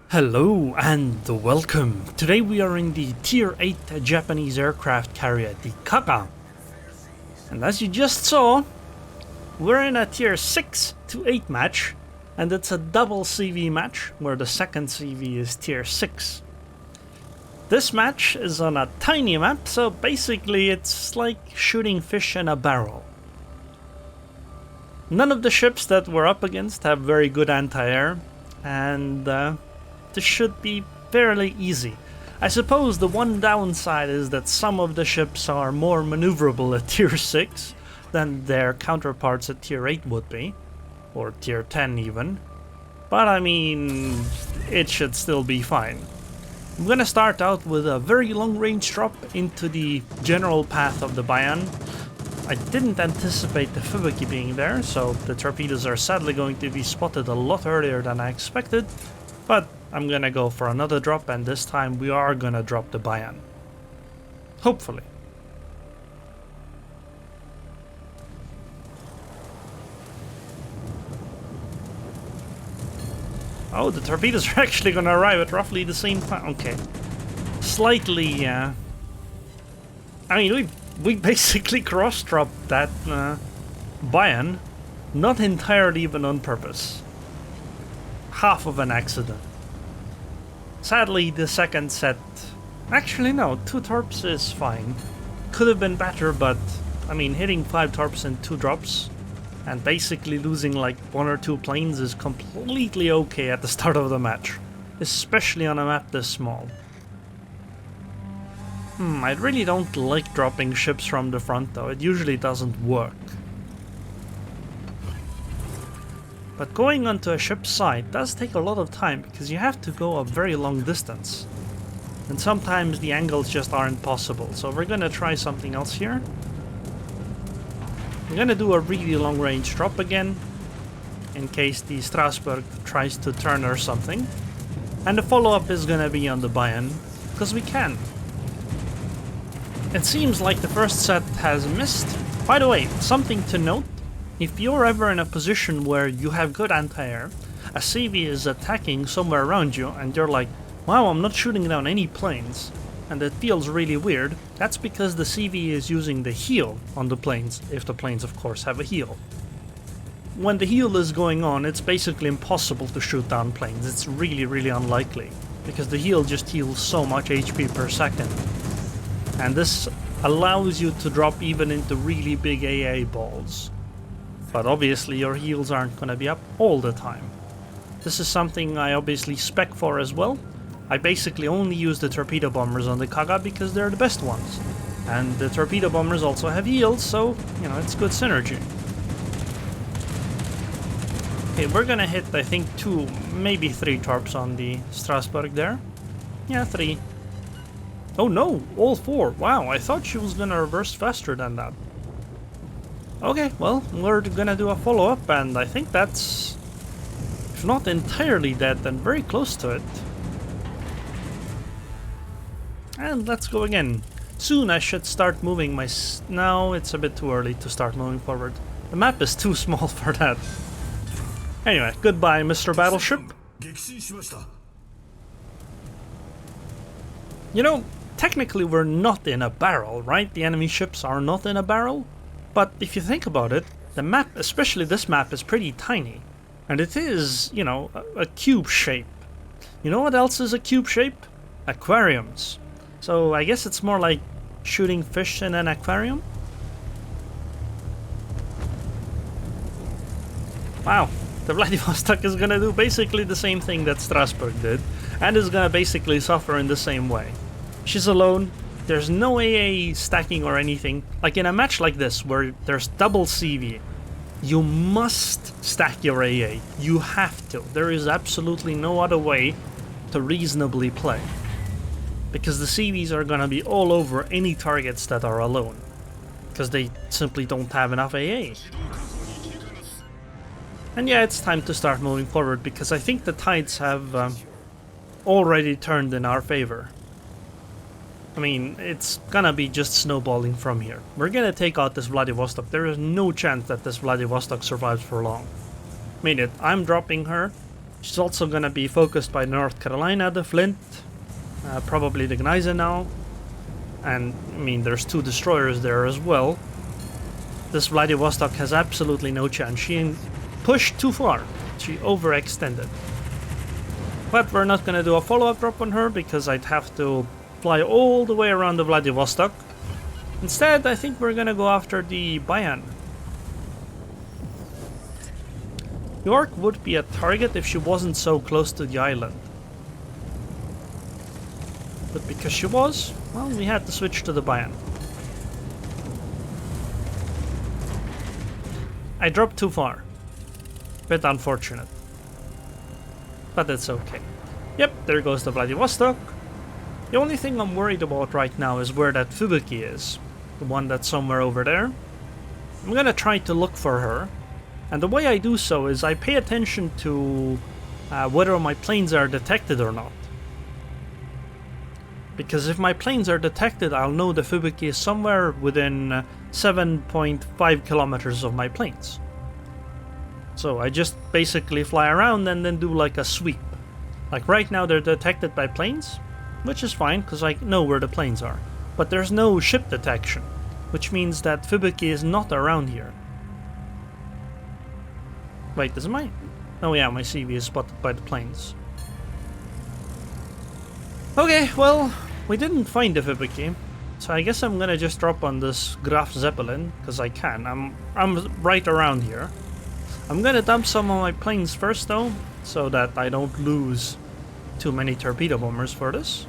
Hello and welcome. Today we are in the Tier 8 Japanese aircraft carrier, the Kaga. And as you just saw, we're in a Tier 6 to 8 match, and it's a double CV match where the second CV is Tier 6. This match is on a tiny map, so basically it's like shooting fish in a barrel. None of the ships that we're up against have very good anti-air, and this should be fairly easy. I suppose the one downside is that some of the ships are more maneuverable at Tier 6 than their counterparts at Tier 8 would be, or Tier 10 even. But I mean, it should still be fine. I'm gonna start out with a very long range drop into the general path of the Bayan. I didn't anticipate the Fubuki being there, so the torpedoes are sadly going to be spotted a lot earlier than I expected, but I'm gonna go for another drop, and this time we are gonna drop the Bayan. Hopefully. Oh, the torpedoes are actually gonna arrive at roughly the same time. Okay. Slightly, I mean, we basically cross-dropped that Bayan, not entirely even on purpose. Half of an accident. Sadly, the second set... Actually, no, 2 torps is fine. Could have been better, but, I mean, hitting 5 torps in 2 drops and basically losing like 1 or 2 planes is completely okay at the start of the match. Especially on a map this small. I really don't like dropping ships from the front though, it usually doesn't work. But going onto a ship's side does take a lot of time because you have to go a very long distance. And sometimes the angles just aren't possible, so we're gonna try something else here. I'm gonna do a really long range drop again, in case the Strasbourg tries to turn or something. And the follow-up is gonna be on the Bayan, because we can. It seems like the first set has missed. By the way, something to note, if you're ever in a position where you have good anti-air, a CV is attacking somewhere around you and you're like, wow, I'm not shooting down any planes, and it feels really weird, that's because the CV is using the heel on the planes, if the planes of course have a heel. When the heel is going on, it's basically impossible to shoot down planes, it's really unlikely, because the heel just heals so much HP per second. And this allows you to drop even into really big AA balls. But obviously your heels aren't gonna be up all the time. This is something I obviously spec for as well. I basically only use the torpedo bombers on the Kaga because they're the best ones. And the torpedo bombers also have heels, so, you know, it's good synergy. Okay, we're gonna hit, I think, 2, maybe 3 torps on the Strasbourg there. Yeah, 3. Oh no, all 4. Wow, I thought she was gonna reverse faster than that. Okay, well, we're gonna do a follow-up, and I think that's, if not entirely dead, then very close to it. And let's go again. Soon I should start moving my... No, it's a bit too early to start moving forward. The map is too small for that. Anyway, goodbye, Mr. Battleship. You know, technically we're not in a barrel, right? The enemy ships are not in a barrel. But if you think about it, the map, especially this map, is pretty tiny. And it is, you know, a cube shape. You know what else is a cube shape? Aquariums. So I guess it's more like shooting fish in an aquarium? Wow, the Vladivostok is gonna do basically the same thing that Strasbourg did, and is gonna basically suffer in the same way. She's alone, there's no AA stacking or anything. Like in a match like this, where there's double CV, you must stack your AA. You have to. There is absolutely no other way to reasonably play. Because the CVs are gonna be all over any targets that are alone. Because they simply don't have enough AA. And yeah, it's time to start moving forward, because I think the tides have already turned in our favor. I mean, it's gonna be just snowballing from here. We're gonna take out this Vladivostok. There is no chance that this Vladivostok survives for long. I mean, I'm dropping her. She's also gonna be focused by North Carolina, the Flint, probably the Gneisenau, and I mean there's 2 destroyers there as well. This Vladivostok has absolutely no chance. She pushed too far. She overextended. But we're not gonna do a follow-up drop on her because I'd have to fly all the way around the Vladivostok. Instead, I think we're gonna go after the Bayan. York would be a target if she wasn't so close to the island. But because she was, well, we had to switch to the Bayan. I dropped too far. Bit unfortunate. But it's okay. Yep, there goes the Vladivostok. The only thing I'm worried about right now is where that Fubuki is. The one that's somewhere over there. I'm gonna try to look for her. And the way I do so is I pay attention to whether my planes are detected or not. Because if my planes are detected, I'll know the Fubuki is somewhere within 7.5 kilometers of my planes. So I just basically fly around and then do like a sweep. Like right now they're detected by planes, which is fine because I know where the planes are. But there's no ship detection, which means that Fubuki is not around here. Wait, is my... Oh yeah, my CV is spotted by the planes. Okay, well, we didn't find the Fubuki, so I guess I'm gonna just drop on this Graf Zeppelin, because I can. I'm right around here. I'm gonna dump some of my planes first though, so that I don't lose too many torpedo bombers for this.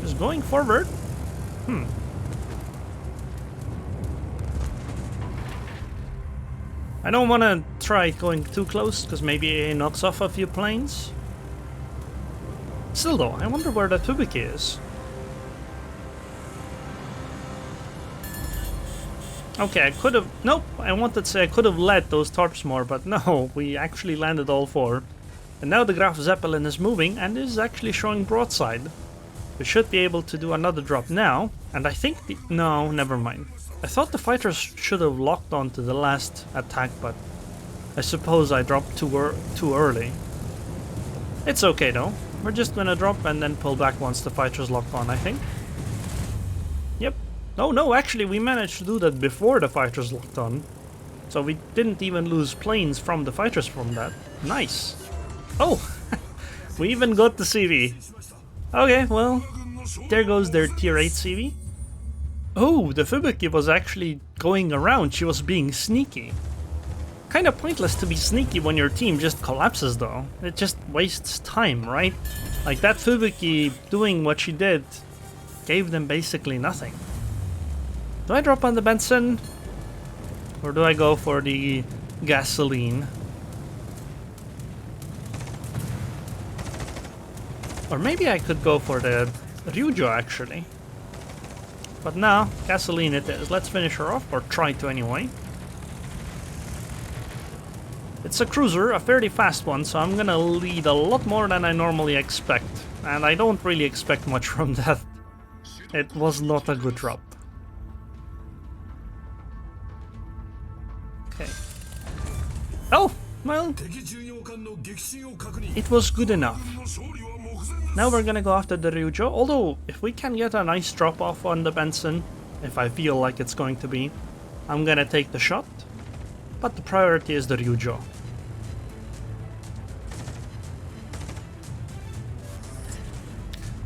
Just going forward. I don't want to try going too close, because maybe it knocks off a few planes. Still though, I wonder where that Fubuki is. Okay, I could have... Nope, I wanted to say I could have led those torps more, but no, we actually landed all 4. And now the Graf Zeppelin is moving, and is actually showing broadside. We should be able to do another drop now, and I think the... No, never mind. I thought the fighters should have locked on to the last attack, but I suppose I dropped too early. It's okay though. We're just gonna drop and then pull back once the fighters lock on, I think. Yep. Oh no, actually we managed to do that before the fighters locked on. So we didn't even lose planes from the fighters from that. Nice. Oh! We even got the CV. Okay, well, there goes their tier 8 CV. Oh, the Fubuki was actually going around. She was being sneaky. Kinda pointless to be sneaky when your team just collapses though. It just wastes time, right? Like that Fubuki doing what she did gave them basically nothing. Do I drop on the Benson? Or do I go for the gasoline? Or maybe I could go for the Ryujo actually. But now, gasoline it is. Let's finish her off, or try to anyway. It's a cruiser, a fairly fast one, so I'm gonna lead a lot more than I normally expect. And I don't really expect much from that. It was not a good drop. Okay. Oh, well, it was good enough. Now we're gonna go after the Ryujo, although if we can get a nice drop off on the Benson, if I feel like it's going to be, I'm gonna take the shot, but the priority is the Ryujo.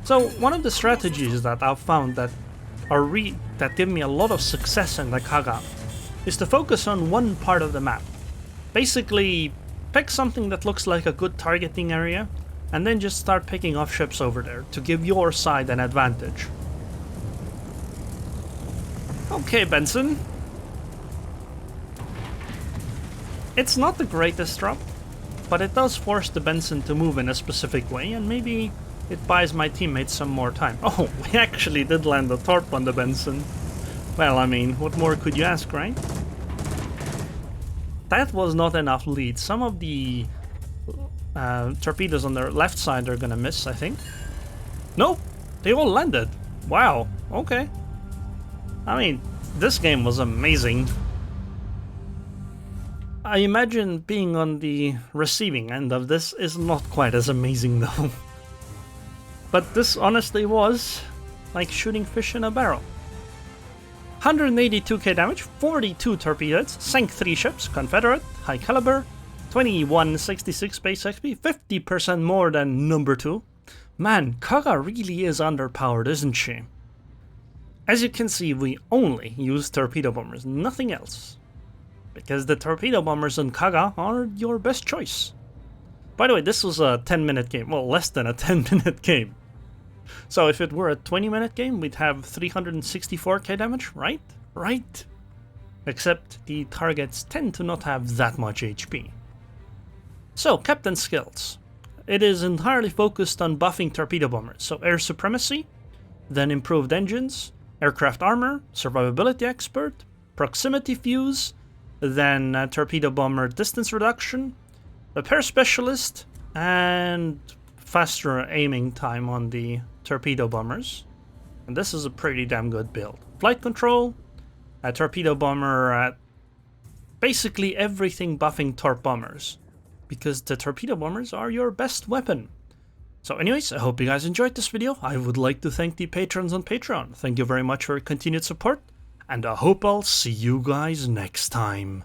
So one of the strategies that I've found that that give me a lot of success in the Kaga is to focus on one part of the map. Basically, pick something that looks like a good targeting area, and then just start picking off ships over there to give your side an advantage. Okay, Benson. It's not the greatest drop, but it does force the Benson to move in a specific way, and maybe it buys my teammates some more time. Oh, we actually did land a torp on the Benson. Well, I mean, what more could you ask, right? That was not enough lead. Some of the torpedoes on their left side are gonna miss, I think. Nope, they all landed. Wow, okay. I mean, this game was amazing. I imagine being on the receiving end of this is not quite as amazing though. But this honestly was like shooting fish in a barrel. 182k damage, 42 torpedoes, sank 3 ships, Confederate, high caliber, 2166 base XP, 50% more than number 2. Man, Kaga really is underpowered, isn't she? As you can see, we only use torpedo bombers, nothing else. Because the torpedo bombers on Kaga are your best choice. By the way, this was a 10-minute game, well, less than a 10-minute game. So if it were a 20-minute game, we'd have 364k damage, right? Right. Except the targets tend to not have that much HP. So, Captain skills. It is entirely focused on buffing torpedo bombers, so air supremacy, then improved engines, aircraft armor, survivability expert, proximity fuse, then torpedo bomber distance reduction, repair specialist, and faster aiming time on the torpedo bombers. And this is a pretty damn good build. Flight control, a torpedo bomber, basically everything buffing torp bombers, because the torpedo bombers are your best weapon. So anyways, I hope you guys enjoyed this video. I would like to thank the patrons on Patreon. Thank you very much for your continued support, and I hope I'll see you guys next time.